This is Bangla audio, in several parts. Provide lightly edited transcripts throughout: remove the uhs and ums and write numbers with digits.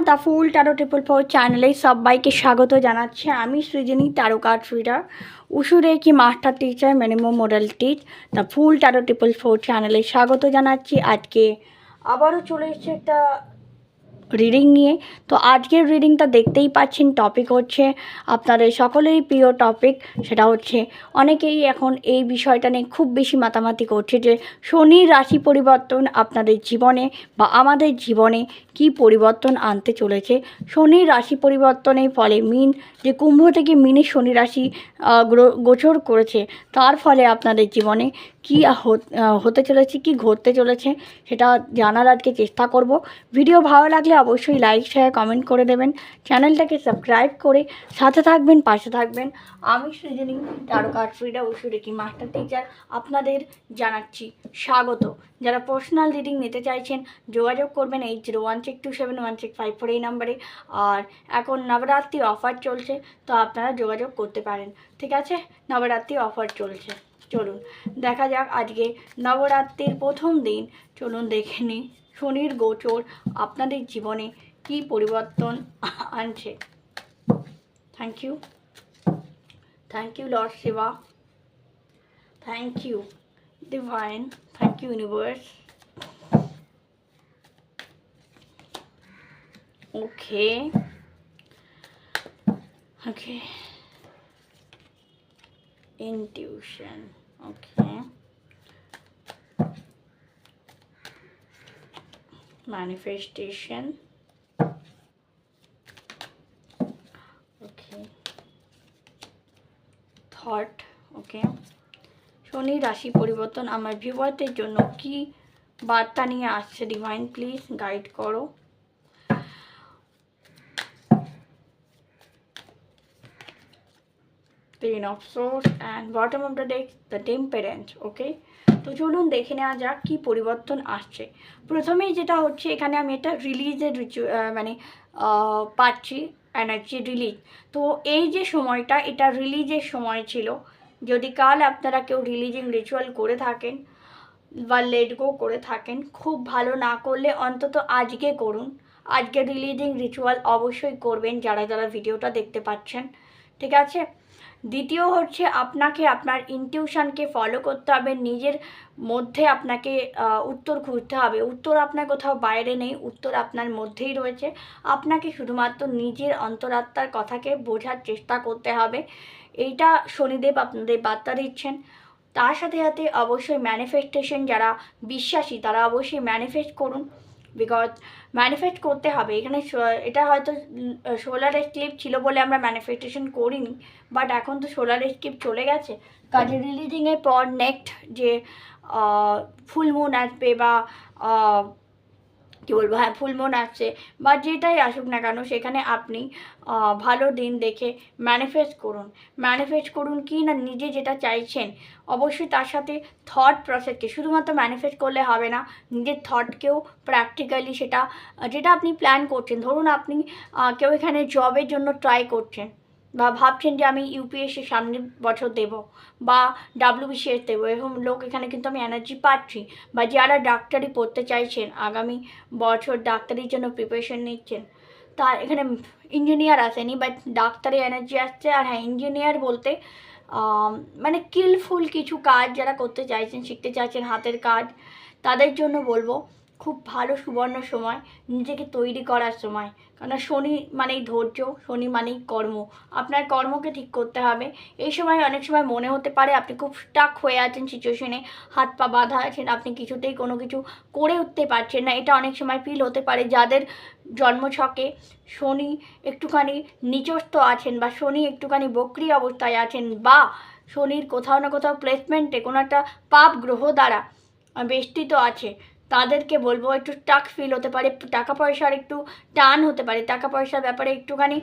দ্য ফুল ট্যারো 444 চ্যানেলে সবাইকে স্বাগত জানাচ্ছি। আমি সৃজনী ট্যারো কার্ড রিডার, উসুরে কি master teacher minimum model teach. The full taro 444 চ্যানেলে স্বাগত জানাচ্ছি। আজকে আবারও চলে এসেছে একটা রিডিং নিয়ে। তো আজকের রিডিংটা দেখতেই পাচ্ছেন, টপিক হচ্ছে আপনাদের সকলেরই প্রিয় টপিক, সেটা হচ্ছে অনেকেই এখন এই বিষয়টা নিয়ে খুব বেশি মাতামাতি করছে যে শনির রাশি পরিবর্তন আপনাদের জীবনে বা আমাদের জীবনে কি পরিবর্তন আনতে চলেছে। শনির রাশি পরিবর্তনের ফলে মিন যে কুম্ভ থেকে মিনে শনি রাশি গোচর করেছে, তার ফলে আপনাদের জীবনে কী হতে চলেছে, কি ঘটতে চলেছে সেটা জানার আজকে চেষ্টা করব। ভিডিও ভালো লাগলে অবশ্যই লাইক শেয়ার কমেন্ট করে দেবেন, চ্যানেলটাকে সাবস্ক্রাইব করে সাথে থাকবেন, পাশে থাকবেন। আমি সৃজনী ট্যারো কার্ড রিডার, উসুরে কি মাস্টার টিচার আপনাদের জানাচ্ছি স্বাগত। যারা পার্সোনাল রিডিং নিতে চাইছেন যোগাযোগ করবেন 8016271654 এই নাম্বারে। আর এখন নবরাত্রি অফার চলছে, তো আপনারা যোগাযোগ করতে পারেন। ঠিক আছে, নবরাত্রি অফার চলছে। চলুন দেখা যাক আজকে নবরাত্রির প্রথম দিন। চলুন দেখে নিই শনির গোচর আপনাদের জীবনে কি পরিবর্তন আনছে। Thank you Lord Shiva, thank you divine, thank you universe. Okay. Intuition. Okay. Manifestation. Okay. Thought. Okay. Shani রাশি পরিবর্তন আমার ভিউয়ারদের জন্য কি বার্তা নিয়ে আসছে ডিভাইন, প্লিজ গাইড করো। Ten of Swords and bottom of the deck the Temperance. Okay, তো চলুন দেখে নেওয়া যাক কি পরিবর্তন আসছে। প্রথমেই যেটা হচ্ছে, এখানে আমি একটা রিলিজের পাচ্ছি, এনার্জি রিলিজ। তো এই যে সময়টা, এটা রিলিজের সময় ছিল। যদি কাল আপনারা কেউ রিলিজিং রিচুয়াল করে থাকেন বা লেট গো করে থাকেন, খুব ভালো, না করলে অন্তত আজকে করুন। আজকে রিলিজিং রিচুয়াল অবশ্যই করবেন যারা যারা ভিডিওটা দেখতে পাচ্ছেন। ঠিক আছে, দ্বিতীয় হচ্ছে আপনাকে আপনার ইনটিউশনকে ফলো করতে হবে। নিজের মধ্যে আপনাকে উত্তর খুঁজতে হবে। উত্তর আপনার কোথাও বাইরে নেই, উত্তর আপনার মধ্যেই রয়েছে। আপনাকে শুধুমাত্র নিজের অন্তরাত্মার কথাকে বোঝার চেষ্টা করতে হবে। এইটা শনিদেব আপনাদের বার্তা দিচ্ছেন। তার সাথে সাথে অবশ্যই ম্যানিফেস্টেশন, যারা বিশ্বাসী তারা অবশ্যই ম্যানিফেস্ট করুন, বিকজ ম্যানিফেস্ট করতে হবে। এখানে এটা হয়তো সোলার এক্লিপস ছিল বলে আমরা ম্যানিফেস্টেশন করিনি, বাট এখন তো সোলার এক্লিপস চলে গেছে। কাজে রিলিজিংয়ের পর নেক্সট যে ফুল মুন আসবে বা কী বলবো, হ্যাঁ ফুল মুন আসছে বা যেটাই আসুক না কেন, সেখানে আপনি ভালো দিন দেখে ম্যানিফেস্ট করুন কি না নিজে যেটা চাইছেন। অবশ্যই তার সাথে থট প্রসেসকে শুধুমাত্র ম্যানিফেস্ট করলে হবে না, নিজের থটকেও প্র্যাকটিক্যালি সেটা যেটা আপনি প্ল্যান করছেন। ধরুন আপনি কেউ এখানে জবের জন্য ট্রাই করছেন বা ভাবছেন যে আমি ইউপিএসসি সামনের বছর দেব বা WBCS দেবো, এরকম লোক এখানে কিন্তু আমি এনার্জি পাচ্ছি। বা যারা ডাক্তারি পড়তে চাইছেন, আগামী বছর ডাক্তারির জন্য প্রিপারেশন নিচ্ছেন, তা এখানে ইঞ্জিনিয়ার আসেনি, বাট ডাক্তারি এনার্জি আসছে। আর হ্যাঁ, ইঞ্জিনিয়ার বলতে মানে স্কিলফুল কিছু কাজ যারা করতে চাইছেন, শিখতে চাইছেন হাতের কাজ, তাদের জন্য বলবো খুব ভালো সুবর্ণ সময়, নিজেকে তৈরি করার সময়। কারণ শনি মানেই ধৈর্য, শনি মানেই কর্ম। আপনার কর্মকে ঠিক করতে হবে। এই সময় অনেক সময় মনে হতে পারে আপনি খুব স্টাক হয়ে আছেন সিচুয়েশনে, হাত পা বাঁধা আছেন, আপনি কিছুতেই কোনো কিছু করে উঠতে পারছেন না। এটা অনেক সময় ফিল হতে পারে যাদের জন্মছকে শনি একটুখানি নিচস্থ আছেন বা শনি একটুখানি বক্রি অবস্থায় আছেন বা শনির কোথাও না কোথাও প্লেসমেন্টে কোনো একটা পাপ গ্রহ দ্বারা বেষ্টিত আছে। তাদেরকে বলবো একটু টাক ফিল হতে পারে, টাকা পয়সার একটু টান হতে পারে, টাকা পয়সার ব্যাপারে একটুখানি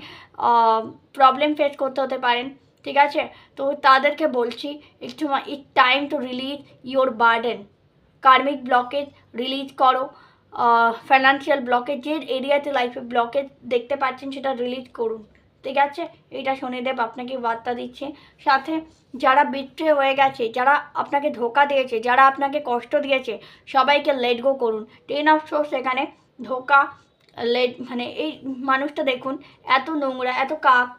প্রবলেম ফেস করতে হতে পারেন। ঠিক আছে, তো তাদেরকে বলছি একটু ইট time to release your burden. Karmic blockage release করো, ফাইন্যান্সিয়াল ব্লকেজ, যে এরিয়াতে লাইফে ব্লকেজ দেখতে পাচ্ছেন সেটা রিলিজ করুন। ঠিক আছে, এটা শনিদেব আপনাকে বার্তা দিচ্ছে। সাথে যারা বিট্রে হয়ে গেছে, যারা আপনাকে ধোকা দিয়েছে, যারা আপনাকে কষ্ট দিয়েছে, সবাইকে লেট গো করুন। 10 of Swords এখানে ধোকা, মানে এই মানুষটা দেখুন এত নোংরা, এত কাক,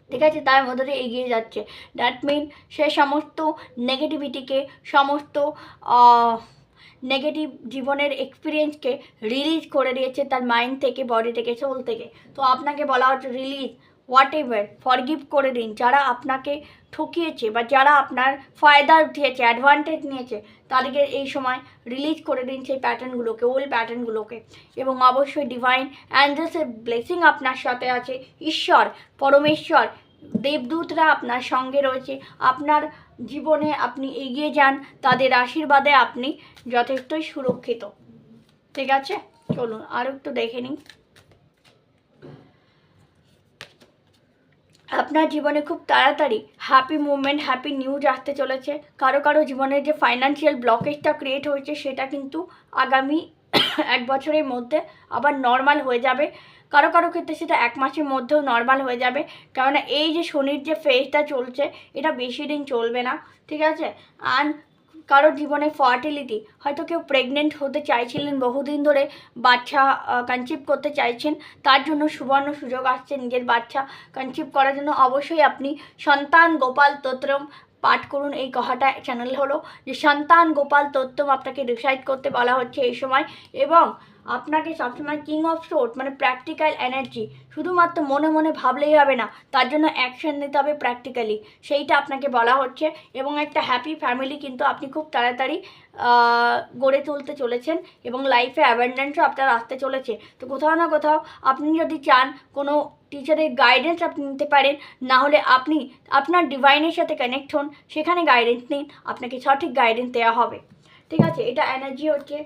ঠিক আছে, তার মধ্যে দিয়ে এগিয়ে যাচ্ছে। দ্যাট মিন সে সমস্ত নেগেটিভিটিকে, সমস্ত নেগেটিভ জীবনের এক্সপিরিয়েন্সকে রিলিজ করে দিয়েছে তার মাইন্ড থেকে, বডি থেকে, সোল থেকে। তো আপনাকে বলা হচ্ছে রিলিজ, হোয়াট এভার, ফরগিভ করে দিন। যারা আপনাকে ঠকিয়েছে বা যারা আপনার ফায়দা উঠিয়েছে, অ্যাডভান্টেজ নিয়েছে, তাদেরকে এই সময় রিলিজ করে দিন সেই প্যাটার্নগুলোকে, ওল্ড প্যাটার্নগুলোকে। এবং অবশ্যই ডিভাইন অ্যাঞ্জেলসের ব্লেসিং আপনার সাথে আছে। ঈশ্বর, পরমেশ্বর, দেবদূতরা আপনার সঙ্গে রয়েছে। আপনার জীবনে আপনি এগিয়ে যান, তাদের আশীর্বাদে আপনি যথেষ্টই সুরক্ষিত। ঠিক আছে, চলুন আরও একটু দেখে নিন। আপনার জীবনে খুব তাড়াতাড়ি হ্যাপি মুভমেন্ট, হ্যাপি নিউজ আসতে চলেছে। কারো কারো জীবনের যে ফাইন্যান্সিয়াল ব্লকেজটা ক্রিয়েট হয়েছে সেটা কিন্তু আগামী 1 বছরের মধ্যে আবার নর্মাল হয়ে যাবে। কারো কারো ক্ষেত্রে সেটা 1 মাসের মধ্যেও নর্মাল হয়ে যাবে, কেননা এই যে শনির যে ফেজটা চলছে এটা বেশি দিন চলবে না। ঠিক আছে, অ্যান্ড কারোর জীবনে ফার্টিলিটি, হয়তো কেউ প্রেগনেন্ট হতে চাইছিলেন বহুদিন ধরে, বাচ্চা কনসিভ করতে চাইছেন, তার জন্য সুবর্ণ সুযোগ আসছে নিজের বাচ্চা কনসিভ করার জন্য। অবশ্যই আপনি সন্তান গোপাল তন্ত্রম পাঠ করুন। এই কথাটা চ্যানেল হলো যে সন্তান গোপাল তন্ত্রম আপনাকে ডিসাইড করতে বলা হচ্ছে এই সময়। এবং আপনাকে সবসময় কিং অফ সোর্স মানে প্র্যাকটিক্যাল এনার্জি, শুধুমাত্র মনে মনে ভাবলেই হবে না, তার জন্য অ্যাকশন নিতে হবে প্র্যাকটিক্যালি, সেইটা আপনাকে বলা হচ্ছে। এবং একটা হ্যাপি ফ্যামিলি কিন্তু আপনি খুব তাড়াতাড়ি গড়ে তুলতে চলেছেন এবং লাইফে অ্যাবান্ডেন্সও আপনার আসতে চলেছে। তো কোথাও না কোথাও আপনি যদি চান কোনো টিচারের গাইডেন্স আপনি নিতে পারেন, না হলে আপনি আপনার ডিভাইনের সাথে কানেক্ট হন, সেখানে গাইডেন্স নিন, আপনাকে সঠিক গাইডেন্স দেওয়া হবে। ঠিক আছে, এটা এনার্জি হচ্ছে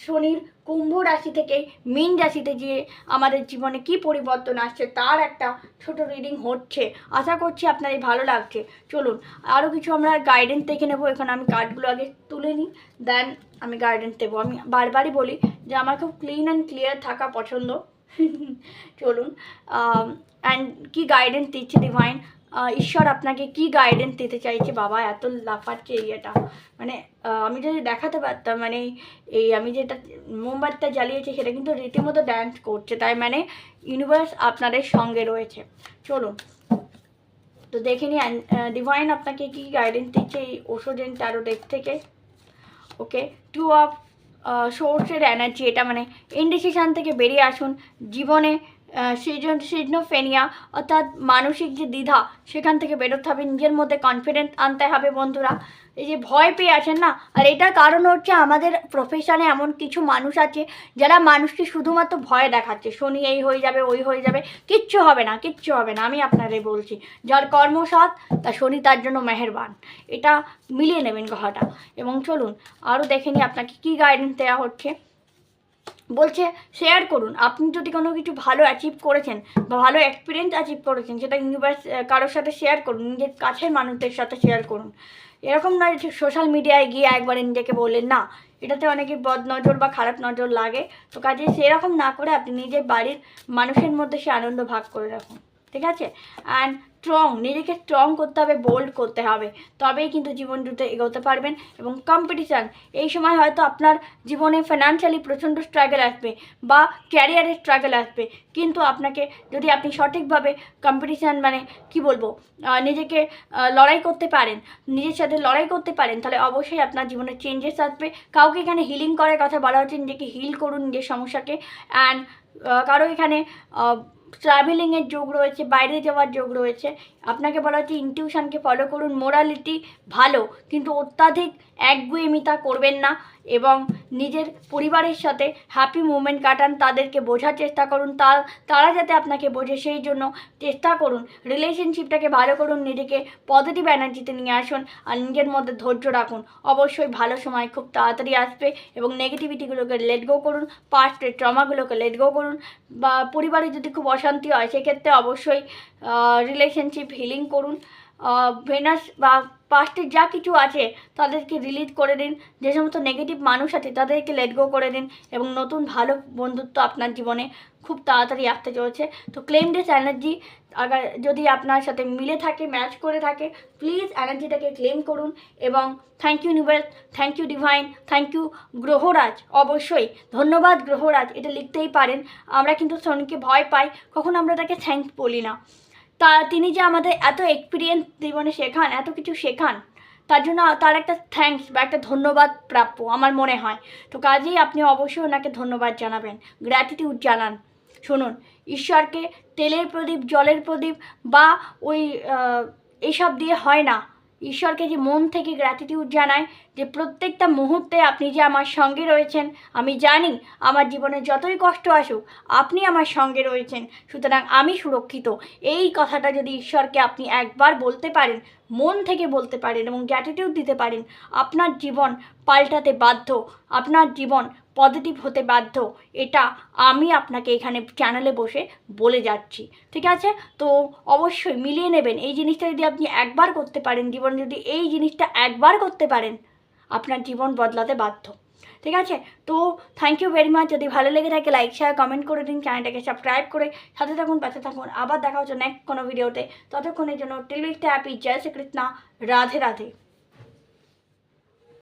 শনির কুম্ভ রাশি থেকে মীন রাশিতে যে আমাদের জীবনে কি পরিবর্তন আসছে তার একটা ছোট রিডিং হচ্ছে। আশা করছি আপনাদের ভালো লাগছে। চলুন আরও কিছু আমরা গাইডেন্স দেখে নেবো। এখানে আমি কার্ডগুলো আগে তুলে নিই, দেন আমি গাইডেন্স দেবো। আমি বারবারই বলি যে আমার খুব ক্লিন অ্যান্ড ক্লিয়ার থাকা পছন্দ। চলুন অ্যান্ড কি গাইডেন্স দিচ্ছে ডিভাইন, ঈশ্বর আপনাকে কি গাইডেন্স দিতে চাইছে। বাবা এত লাফাচ্ছে এরিয়াটা, মানে আমি যদি দেখাতে পারতাম, মানে এই আমি যেটা মোমবাতিটা জ্বালিয়েছি সেটা কিন্তু রীতিমতো ড্যান্স করছে, তাই মানে ইউনিভার্স আপনাদের সঙ্গে রয়েছে। চলুন তো দেখে নিই ডিভাইন আপনাকে কি গাইডেন্স দিচ্ছে এই ওশোজেন ট্যারো ডেক থেকে। ওকে, 2 অফ সোর্সের এনার্জি, এটা মানে ইনডিসিশন থেকে বেরিয়ে আসুন। জীবনে সিজনোফেনিয়া অর্থাৎ মানসিক যে দ্বিধা সেখান থেকে বেরোতে হবে, নিজের মধ্যে কনফিডেন্স আনতে হবে বন্ধুরা। এই যে ভয় পেয়ে আছেন না, আর এটার কারণ হচ্ছে আমাদের প্রফেশনে এমন কিছু মানুষ আছে যারা মানুষকে শুধুমাত্র ভয় দেখাচ্ছে, শনি এই হয়ে যাবে, ওই হয়ে যাবে, কিচ্ছু হবে না, কিচ্ছু হবে না। আমি আপনাদের বলছি, যার কর্মসৎ তা শনি তার জন্য মেহেরবান, এটা মিলিয়ে নেবেন কথাটা। এবং চলুন আরও দেখে নিই আপনাকে কী গাইডেন্স দেওয়া হচ্ছে। বলছে শেয়ার করুন, আপনি যদি কোনো কিছু ভালো অ্যাচিভ করেছেন বা ভালো এক্সপিরিয়েন্স অ্যাচিভ করেছেন সেটা ইউনিভার্স কারোর সাথে শেয়ার করুন, নিজের কাছের মানুষদের সাথে শেয়ার করুন। এরকম নয় যে সোশ্যাল মিডিয়ায় গিয়ে একবারে নিজেকে বললেন, না, এটাতে অনেকে বদ নজর বা খারাপ নজর লাগে। তো কাজে সেরকম না করে আপনি নিজের বাড়ির মানুষের মধ্যে সে আনন্দ ভাগ করে রাখুন। ঠিক আছে, অ্যান্ড স্ট্রং, নিজেকে স্ট্রং করতে হবে, বোল্ড করতে হবে, তবেই কিন্তু জীবন দ্রুত এগোতে পারবেন। এবং কম্পিটিশান, এই সময় হয়তো আপনার জীবনে ফাইন্যান্সিয়ালি প্রচণ্ড স্ট্রাগল আসবে বা ক্যারিয়ারের স্ট্রাগল আসবে, কিন্তু আপনাকে যদি আপনি সঠিকভাবে কম্পিটিশান মানে কি বলবো নিজেকে লড়াই করতে পারেন, নিজের সাথে লড়াই করতে পারেন, তাহলে অবশ্যই আপনার জীবনে চেঞ্জেস আসবে। কাউকে এখানে হিলিং করার কথা বলা হচ্ছে, নিজেকে হিল করুন নিজের সমস্যাকে। অ্যান্ড কারো এখানে ট্রাভেলিংয়ের যোগ রয়েছে, বাইরে যাওয়ার যোগ রয়েছে। আপনাকে বলা হচ্ছে ইনটিউশনকে ফলো করুন, মোরালিটি ভালো, কিন্তু অত্যাধিক একগুঁয়েমিতা করবেন না। এবং নিজের পরিবারের সাথে হ্যাপি মুভমেন্ট কাটান, তাদেরকে বোঝার চেষ্টা করুন, তারা যাতে আপনাকে বোঝে সেই জন্য চেষ্টা করুন। রিলেশনশিপটাকে ভালো করুন, নিজেকে পজিটিভ এনার্জিতে নিয়ে আসুন, আর নিজের মধ্যে ধৈর্য রাখুন। অবশ্যই ভালো সময় খুব তাড়াতাড়ি আসবে। এবং নেগেটিভিটিগুলোকে লেট গো করুন, পাস্টের ট্রমাগুলোকে লেট গো করুন। বা পরিবারে যদি খুব অশান্তি হয় সেক্ষেত্রে অবশ্যই রিলেশনশিপ হিলিং করুন। ভেনাস বা পাস্টের যা কিছু আছে তাদেরকে রিলিজ করে দিন। যে সমস্ত নেগেটিভ মানুষ আছে তাদেরকে লেট গো করে দিন এবং নতুন ভালো বন্ধুত্ব আপনার জীবনে খুব তাড়াতাড়ি আসতে চলেছে। তো ক্লেম দিস এনার্জি, আগার যদি আপনার সাথে মিলে থাকে, ম্যাচ করে থাকে, প্লিজ এনার্জিটাকে ক্লেম করুন। এবং thank you universe, thank you divine, thank you Graharaj, অবশ্যই ধন্যবাদ গ্রহরাজ, এটা লিখতেই পারেন। আমরা কিন্তু শনিকে ভয় পাই, কখনো আমরা তাকে থ্যাংক বলি না। তিনি যে আমাদের এত এক্সপিরিয়েন্স জীবনে শেখান, এত কিছু শেখান, তার জন্য তার একটা থ্যাঙ্কস বা একটা ধন্যবাদ প্রাপ্য আমার মনে হয়। তো কাজেই আপনি অবশ্যই ওনাকে ধন্যবাদ জানাবেন, গ্র্যাটিটিউড জানান। শুনুন, ঈশ্বরকে তেলের প্রদীপ, জলের প্রদীপ বা ওই এইসব দিয়ে হয় না। ঈশ্বরকে যে মন থেকে গ্র্যাটিটিউড জানায় যে প্রত্যেকটা মুহূর্তে আপনি যে আমার সঙ্গে রয়েছেন। আমি জানি আমার জীবনে যতই কষ্ট আসুক আপনি আমার সঙ্গে রয়েছেন, সুতরাং আমি সুরক্ষিত। এই কথাটা যদি ঈশ্বরকে আপনি একবার বলতে পারেন, মন থেকে বলতে পারেন এবং গ্র্যাটিটিউড দিতে পারেন, আপনার জীবন পাল্টাতে বাধ্য, আপনার জীবন পজিটিভ হতে বাধ্য। এটা আমি আপনাকে এখানে চ্যানেলে বসে বলে যাচ্ছি, ঠিক আছে? তো অবশ্যই মিলিয়ে নেবেন। এই জিনিসটা যদি আপনি একবার করতে পারেন, জীবনে যদি এই জিনিসটা একবার করতে পারেন, আপনার জীবন বদলাতে বাধ্য, ঠিক আছে? তো থ্যাংক ইউ ভেরি মাচ। যদি ভালো লেগে থাকে লাইক শেয়ার কমেন্ট করে দিন, চ্যানেলটাকে সাবস্ক্রাইব করে সাথে থাকুন, পাশে থাকুন। আবার দেখা হচ্ছে নেক্সট কোনো ভিডিওতে। ততক্ষণের জন্য টিল উইথ হ্যাপি, জয় শ্রীকৃষ্ণ, রাধে রাধে।